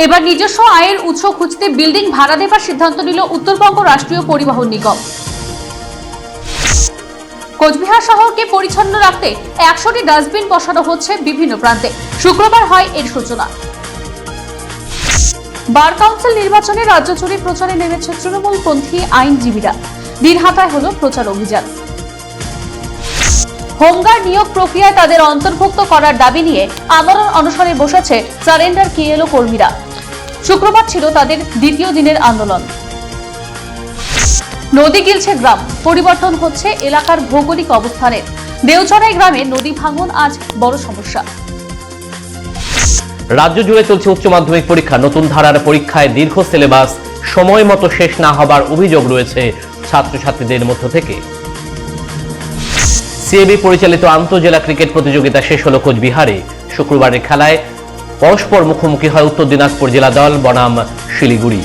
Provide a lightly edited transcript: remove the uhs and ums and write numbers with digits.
এবার নিজস্ব আয়ের উৎস খুঁজতে বিল্ডিং ভাড়া দেবার সিদ্ধান্ত নিল উত্তরবঙ্গ রাষ্ট্রীয় পরিবহন নিগম। কোচবিহার শহরকে পরিচ্ছন্ন রাখতে 100টি ডাস্টবিন বসানো হচ্ছে বিভিন্ন প্রান্তে। শুক্রবার হয় এর সূচনা। বার কাউন্সিল নির্বাচনে রাজ্য জুড়ে প্রচারে নেমেছে তৃণমূলপন্থী আইনজীবীরা। দিনহাটায় হলো প্রচার অভিযান। হোমগার্ড নিয়োগ প্রক্রিয়ায় তাদের অন্তর্ভুক্ত করার দাবি নিয়ে আমরণ অনশনে বসেছে সারেন্ডার কেএলও কর্মীরা। শুক্রবার ছিল তাদের দ্বিতীয় দিনের আন্দোলন। নদী গিলছে গ্রাম, পরিবর্তন হচ্ছে এলাকার ভৌগোলিক অবস্থানের। দেওচড়াই গ্রামে নদী ভাঙন আজ বড় সমস্যা। রাজ্য জুড়ে চলছে উচ্চ মাধ্যমিক পরীক্ষা। নতুন ধারার পরীক্ষায় দীর্ঘ সিলেবাস সময় মতো শেষ না হবার অভিযোগ রয়েছে ছাত্রছাত্রীদের মধ্য থেকে। সিএবি পরিচালিত আন্তঃজেলা ক্রিকেট প্রতিযোগিতা শেষ হলো কোচবিহারে। শুক্রবারের খেলায় পরস্পর মুখোমুখি হয় উত্তর দিনাজপুর জেলা দল বনাম শিলিগুড়ি।